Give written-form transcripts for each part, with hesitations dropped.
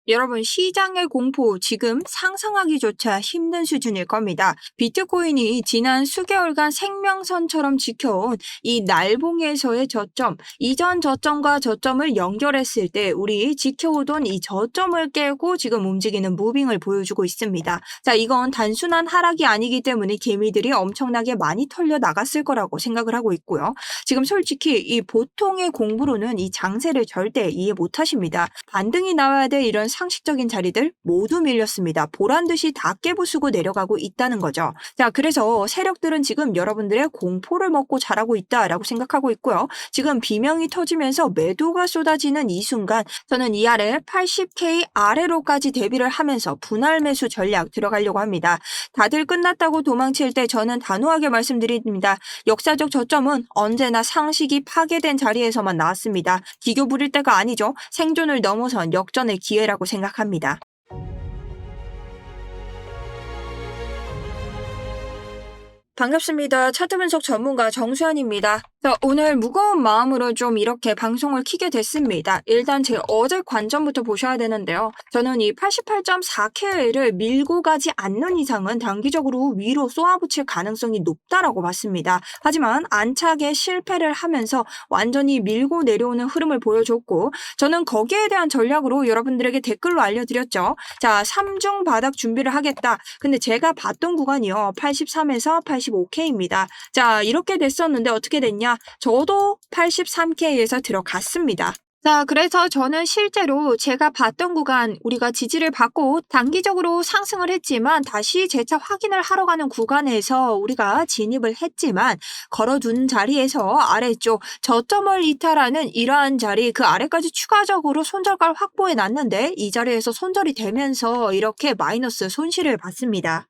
여러분, 시장의 공포 지금 상상하기조차 힘든 수준일 겁니다. 비트코인이 지난 수개월간 생명선처럼 지켜온 이 날봉에서의 저점, 이전 저점과 저점을 연결했을 때 우리 지켜오던 이 저점을 깨고 지금 움직이는 무빙을 보여주고 있습니다. 자, 이건 단순한 하락이 아니기 때문에 개미들이 엄청나게 많이 털려 나갔을 거라고 생각을 하고 있고요. 지금 솔직히 이 보통의 공부로는 이 장세를 절대 이해 못 하십니다. 반등이 나와야 될 이런 상식적인 자리들 모두 밀렸습니다. 보란듯이 다 깨부수고 내려가고 있다는 거죠. 자, 그래서 세력들은 지금 여러분들의 공포를 먹고 자라고 있다라고 생각하고 있고요. 지금 비명이 터지면서 매도가 쏟아지는 이 순간 저는 이 아래 80K 아래로까지 대비를 하면서 분할 매수 전략 들어가려고 합니다. 다들 끝났다고 도망칠 때 저는 단호하게 말씀드립니다. 역사적 저점은 언제나 상식이 파괴된 자리에서만 나왔습니다. 기교 부릴 때가 아니죠. 생존을 넘어선 역전의 기회라고 생각합니다. 반갑습니다. 차트 분석 전문가 정수현입니다. 자, 오늘 무거운 마음으로 좀 이렇게 방송을 켜게 됐습니다. 일단 제 어제 관점부터 보셔야 되는데요. 저는 이 88.4K를 밀고 가지 않는 이상은 단기적으로 위로 쏘아붙일 가능성이 높다라고 봤습니다. 하지만 안착에 실패를 하면서 완전히 밀고 내려오는 흐름을 보여줬고, 저는 거기에 대한 전략으로 여러분들에게 댓글로 알려드렸죠. 자, 3중 바닥 준비를 하겠다. 근데 제가 봤던 구간이요. 83에서 85K입니다. 자, 이렇게 됐었는데 어떻게 됐냐? 저도 83K에서 들어갔습니다. 자, 그래서 저는 실제로 제가 봤던 구간, 우리가 지지를 받고 단기적으로 상승을 했지만 다시 재차 확인을 하러 가는 구간에서 우리가 진입을 했지만 걸어둔 자리에서 아래쪽 저점을 이탈하는 이러한 자리, 그 아래까지 추가적으로 손절가를 확보해 놨는데 이 자리에서 손절이 되면서 이렇게 마이너스 손실을 봤습니다.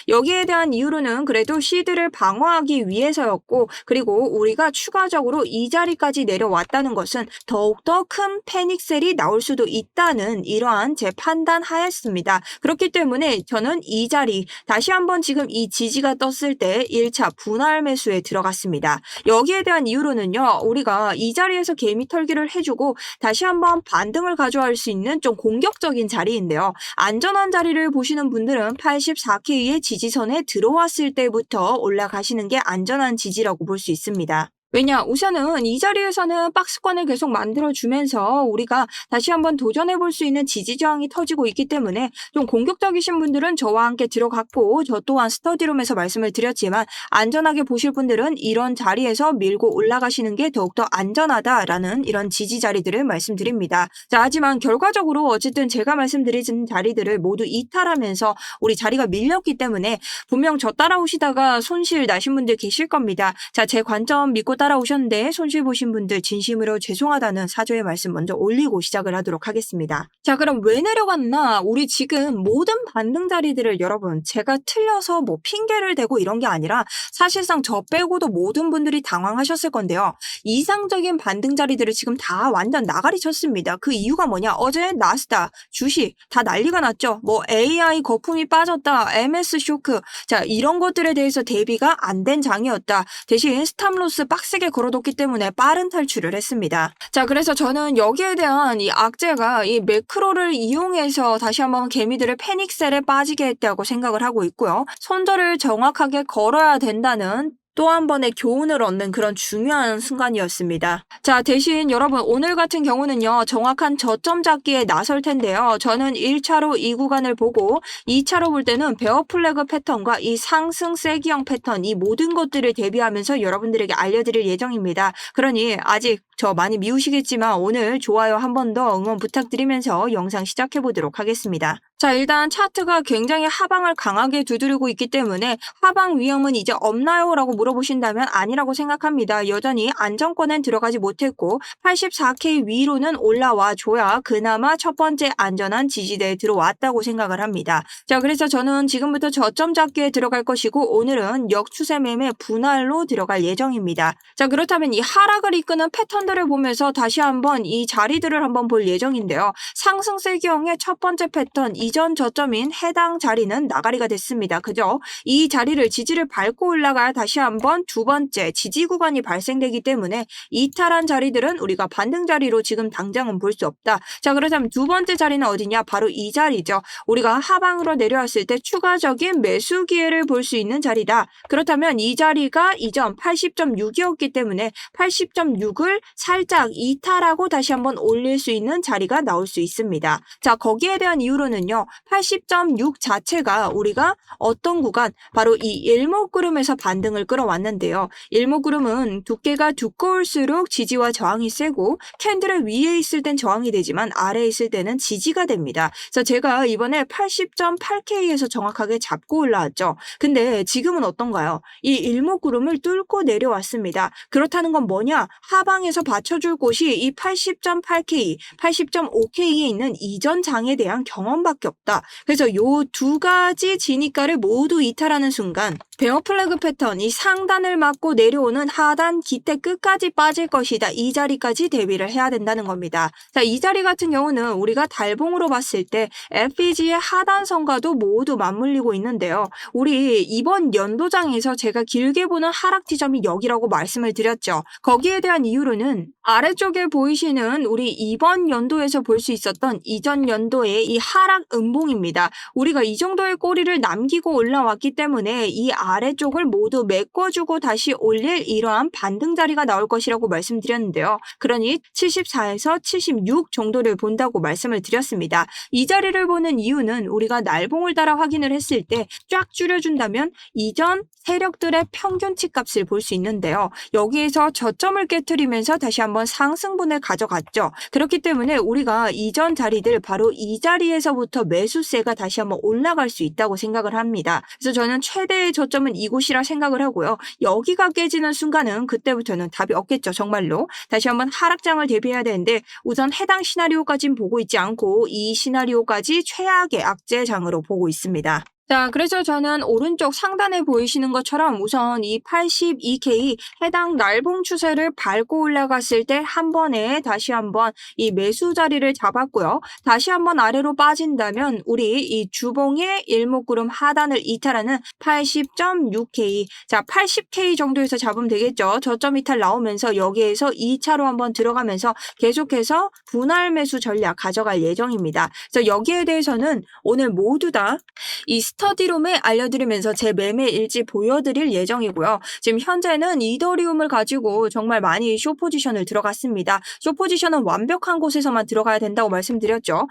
여기에 대한 이유로는 그래도 시드를 방어하기 위해서였고, 그리고 우리가 추가적으로 이 자리까지 내려왔다는 것은 더욱더 큰 패닉셀이 나올 수도 있다는 이러한 제 판단 하였습니다. 그렇기 때문에 저는 이 자리, 다시 한번 지금 이 지지가 떴을 때 1차 분할 매수에 들어갔습니다. 여기에 대한 이유로는요, 우리가 이 자리에서 개미 털기를 해주고 다시 한번 반등을 가져갈 수 있는 좀 공격적인 자리인데요. 안전한 자리를 보시는 분들은 84K의 지지선에 들어왔을 때부터 올라가시는 게 안전한 지지라고 볼 수 있습니다. 왜냐? 우선은 이 자리에서는 박스권을 계속 만들어주면서 우리가 다시 한번 도전해볼 수 있는 지지 저항이 터지고 있기 때문에 좀 공격적이신 분들은 저와 함께 들어갔고, 저 또한 스터디룸에서 말씀을 드렸지만 안전하게 보실 분들은 이런 자리에서 밀고 올라가시는 게 더욱더 안전하다라는 이런 지지 자리들을 말씀드립니다. 자, 하지만 결과적으로 어쨌든 제가 말씀드린 자리들을 모두 이탈하면서 우리 자리가 밀렸기 때문에 분명 저 따라오시다가 손실 나신 분들 계실 겁니다. 자, 제 관점 믿고 따라오셨는데 손실 보신 분들 진심으로 죄송하다는 사죄의 말씀 먼저 올리고 시작을 하도록 하겠습니다. 자, 그럼 왜 내려갔나? 우리 지금 모든 반등 자리들을 여러분, 제가 틀려서 뭐 핑계를 대고 이런 게 아니라 사실상 저 빼고도 모든 분들이 당황하셨을 건데요. 이상적인 반등 자리들을 지금 다 완전 나가리 쳤습니다. 그 이유가 뭐냐? 어제 나스닥, 주식 다 난리가 났죠. 뭐 AI 거품이 빠졌다, MS 쇼크. 자, 이런 것들에 대해서 대비가 안 된 장이었다. 대신 스탑로스 빡세게 걸어뒀기 때문에 빠른 탈출을 했습니다. 자, 그래서 저는 여기에 대한 이 악재가 이 매크로를 이용해서 다시 한번 개미들을 패닉셀에 빠지게 했다고 생각을 하고 있고요. 손절을 정확하게 걸어야 된다는 또 한 번의 교훈을 얻는 그런 중요한 순간이었습니다. 자, 대신 여러분 오늘 같은 경우는요, 정확한 저점 잡기에 나설 텐데요. 저는 1차로 이 구간을 보고 2차로 볼 때는 베어 플래그 패턴과 이 상승 세기형 패턴, 이 모든 것들을 대비하면서 여러분들에게 알려드릴 예정입니다. 그러니 아직 저 많이 미우시겠지만 오늘 좋아요 한 번 더 응원 부탁드리면서 영상 시작해 보도록 하겠습니다. 자, 일단 차트가 굉장히 하방을 강하게 두드리고 있기 때문에 하방 위험은 이제 없나요? 라고 물어보신다면 아니라고 생각합니다. 여전히 안정권엔 들어가지 못했고 84K 위로는 올라와 줘야 그나마 첫 번째 안전한 지지대에 들어왔다고 생각을 합니다. 자, 그래서 저는 지금부터 저점 잡기에 들어갈 것이고 오늘은 역추세 매매 분할로 들어갈 예정입니다. 자, 그렇다면 이 하락을 이끄는 패턴들을 보면서 다시 한번 이 자리들을 한번 볼 예정인데요. 상승 세기형의 첫 번째 패턴, 이전 저점인 해당 자리는 나가리가 됐습니다. 그죠? 이 자리를 지지를 밟고 올라가야 다시 한번 한번 두 번째 지지 구간이 발생되기 때문에 이탈한 자리들은 우리가 반등 자리로 지금 당장은 볼 수 없다. 자, 그렇다면 두 번째 자리는 어디냐? 바로 이 자리죠. 우리가 하방으로 내려왔을 때 추가적인 매수 기회를 볼 수 있는 자리다. 그렇다면 이 자리가 이전 80.6이었기 때문에 80.6을 살짝 이탈하고 다시 한번 올릴 수 있는 자리가 나올 수 있습니다. 자, 거기에 대한 이유로는요. 80.6 자체가 우리가 어떤 구간, 바로 이 일목구름에서 반등을 끌어왔는데요. 일목구름은 두께가 두꺼울수록 지지와 저항이 세고 캔들의 위에 있을 땐 저항이 되지만 아래에 있을 때는 지지가 됩니다. 그래서 제가 이번에 80.8K에서 정확하게 잡고 올라왔죠. 근데 지금은 어떤가요? 이 일목구름을 뚫고 내려왔습니다. 그렇다는 건 뭐냐? 하방에서 받쳐줄 곳이 이 80.8K, 80.5K에 있는 이전 장에 대한 경험밖에 없다. 그래서 요 두 가지 진입가를 모두 이탈하는 순간 베어 플래그 패턴, 이 상단을 맞고 내려오는 하단 기대 끝까지 빠질 것이다. 이 자리까지 대비를 해야 된다는 겁니다. 자, 이 자리 같은 경우는 우리가 달봉으로 봤을 때 FEG의 하단선과도 모두 맞물리고 있는데요. 우리 이번 연도장에서 제가 길게 보는 하락 지점이 여기라고 말씀을 드렸죠. 거기에 대한 이유로는 아래쪽에 보이시는 우리 이번 연도에서 볼 수 있었던 이전 연도의 이 하락 음봉입니다. 우리가 이 정도의 꼬리를 남기고 올라왔기 때문에 이 아래쪽을 모두 메꿔주고 다시 올릴 이러한 반등 자리가 나올 것이라고 말씀드렸는데요. 그러니 74에서 76 정도를 본다고 말씀을 드렸습니다. 이 자리를 보는 이유는 우리가 날봉을 따라 확인을 했을 때 쫙 줄여준다면 이전 세력들의 평균치 값을 볼 수 있는데요. 여기에서 저점을 깨트리면서 다시 한번 상승분을 가져갔죠. 그렇기 때문에 우리가 이전 자리들 바로 이 자리에서부터 매수세가 다시 한번 올라갈 수 있다고 생각을 합니다. 그래서 저는 최대의 저점은 이곳이라 생각을 하고요. 여기가 깨지는 순간은 그때부터는 답이 없겠죠. 정말로. 다시 한번 하락장을 대비해야 되는데 우선 해당 시나리오까지는 보고 있지 않고 이 시나리오까지 최악의 악재장으로 보고 있습니다. 자, 그래서 저는 오른쪽 상단에 보이시는 것처럼 우선 이 82K 해당 날봉 추세를 밟고 올라갔을 때 한 번에 다시 한번 이 매수 자리를 잡았고요. 다시 한번 아래로 빠진다면 우리 이 주봉의 일목구름 하단을 이탈하는 80.6K, 자 80K 정도에서 잡으면 되겠죠. 저점 이탈 나오면서 여기에서 2차로 한번 들어가면서 계속해서 분할 매수 전략 가져갈 예정입니다. 그래서 여기에 대해서는 오늘 모두 다 이 스터디룸에 알려드리면서 제 매매 일지 보여드릴 예정이고요. 지금 현재는 이더리움을 가지고 정말 많이 숏 포지션을 들어갔습니다. 숏 포지션은 완벽한 곳에서만 들어가야 된다고 말씀드렸죠.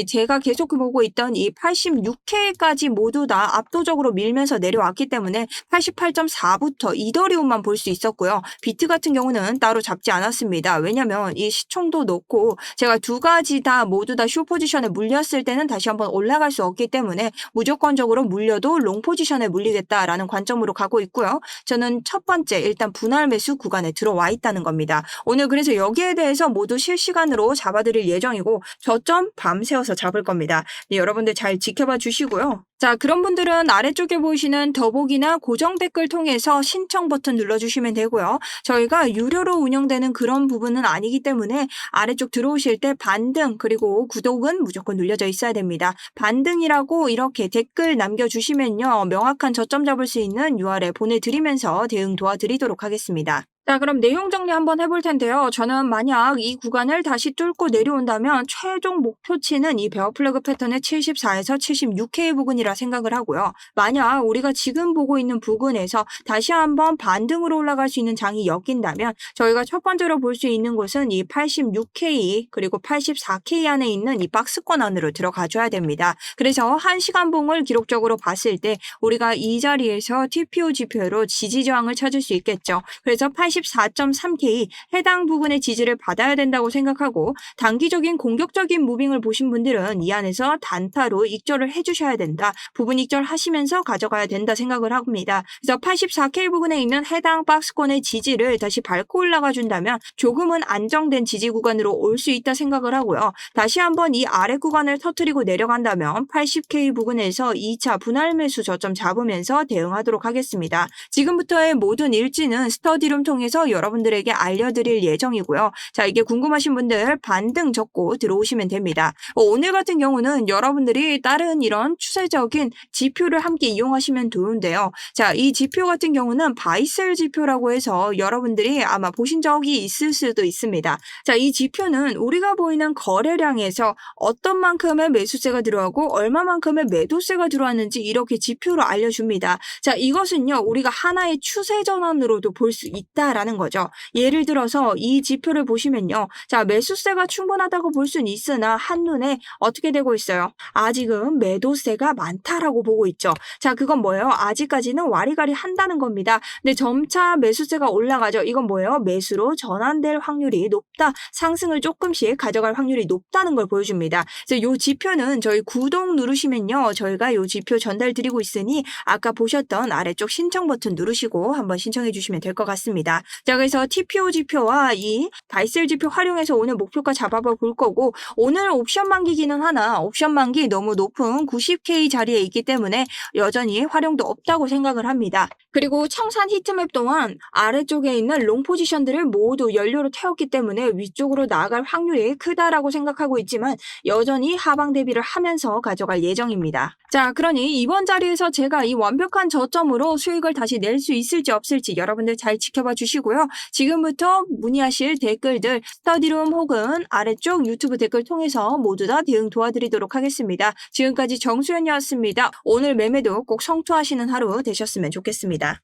제가 계속 보고 있던 이 86K까지 모두 다 압도적으로 밀면서 내려왔기 때문에 88.4부터 이더리움만 볼 수 있었고요. 비트 같은 경우는 따로 잡지 않았습니다. 왜냐면 이 시총도 높고 제가 두 가지 다 모두 다 숏 포지션에 물렸을 때는 다시 한번 올라갈 수 없기 때문에 무조건적으로 물려도 롱 포지션에 물리겠다라는 관점으로 가고 있고요. 저는 첫 번째 일단 분할 매수 구간에 들어와 있다는 겁니다. 오늘 그래서 여기에 대해서 모두 실시간으로 잡아드릴 예정이고 저점 밤새워서 잡을 겁니다. 네, 여러분들 잘 지켜봐 주시고요. 자, 그런 분들은 아래쪽에 보이시는 더보기나 고정 댓글 통해서 신청 버튼 눌러주시면 되고요. 저희가 유료로 운영되는 그런 부분은 아니기 때문에 아래쪽 들어오실 때 반등 그리고 구독은 무조건 눌려져 있어야 됩니다. 반등이라고 이렇게 댓글 남겨주시면요. 명확한 저점 잡을 수 있는 URL 보내드리면서 대응 도와드리도록 하겠습니다. 자, 그럼 내용 정리 한번 해볼 텐데요. 저는 만약 이 구간을 다시 뚫고 내려온다면 최종 목표치는 이 베어 플래그 패턴의 74에서 76K 부근이라 생각을 하고요. 만약 우리가 지금 보고 있는 부근에서 다시 한번 반등으로 올라갈 수 있는 장이 엮인다면 저희가 첫 번째로 볼 수 있는 곳은 이 86K 그리고 84K 안에 있는 이 박스권 안으로 들어가줘야 됩니다. 그래서 1시간 봉을 기록적으로 봤을 때 우리가 이 자리에서 TPO 지표로 지지 저항을 찾을 수 있겠죠. 그래서 84.3K 해당 부분의 지지를 받아야 된다고 생각하고 단기적인 공격적인 무빙을 보신 분들은 이 안에서 단타로 익절을 해주셔야 된다. 부분 익절 하시면서 가져가야 된다 생각을 합니다. 그래서 84K 부분에 있는 해당 박스권의 지지를 다시 밟고 올라가 준다면 조금은 안정된 지지 구간으로 올 수 있다 생각을 하고요. 다시 한번 이 아래 구간을 터뜨리고 내려간다면 80K 부근에서 2차 분할 매수 저점 잡으면서 대응하도록 하겠습니다. 지금부터의 모든 일지는 스터디룸 통해 통해서 여러분들에게 알려드릴 예정이고요. 자, 이게 궁금하신 분들 반등 적고 들어오시면 됩니다. 오늘 같은 경우는 여러분들이 다른 이런 추세적인 지표를 함께 이용하시면 좋은데요. 자, 이 지표 같은 경우는 바이셀 지표라고 해서 여러분들이 아마 보신 적이 있을 수도 있습니다. 자, 이 지표는 우리가 보이는 거래량에서 어떤 만큼의 매수세가 들어가고 얼마만큼의 매도세가 들어왔는지 이렇게 지표로 알려줍니다. 자, 이것은요, 우리가 하나의 추세 전환으로도 볼 수 있다라는 거죠. 예를 들어서 이 지표를 보시면요. 자, 매수세가 충분하다고 볼 수는 있으나 한눈에 어떻게 되고 있어요? 아직은 매도세가 많다라고 보고 있죠. 자, 그건 뭐예요? 아직까지는 와리가리 한다는 겁니다. 근데 점차 매수세가 올라가죠. 이건 뭐예요? 매수로 전환될 확률이 높다. 상승을 조금씩 가져갈 확률이 높다는 걸 보여줍니다. 그래서 이 지표는 저희 구독 누르시면요. 저희가 이 지표 전달 드리고 있으니 아까 보셨던 아래쪽 신청 버튼 누르시고 한번 신청해 주시면 될 것 같습니다. 자, 그래서 TPO 지표와 이 바이셀 지표 활용해서 오늘 목표가 잡아봐 볼 거고, 오늘 옵션 만기기는 하나 옵션 만기 너무 높은 90K 자리에 있기 때문에 여전히 활용도 없다고 생각을 합니다. 그리고 청산 히트맵 또한 아래쪽에 있는 롱 포지션들을 모두 연료로 태웠기 때문에 위쪽으로 나아갈 확률이 크다라고 생각하고 있지만 여전히 하방 대비를 하면서 가져갈 예정입니다. 자, 그러니 이번 자리에서 제가 이 완벽한 저점으로 수익을 다시 낼 수 있을지 없을지 여러분들 잘 지켜봐 주시고요. 지금부터 문의하실 댓글들 스터디룸 혹은 아래쪽 유튜브 댓글 통해서 모두 다 대응 도와드리도록 하겠습니다. 지금까지 정수연이었습니다. 오늘 매매도 꼭 성투하시는 하루 되셨으면 좋겠습니다.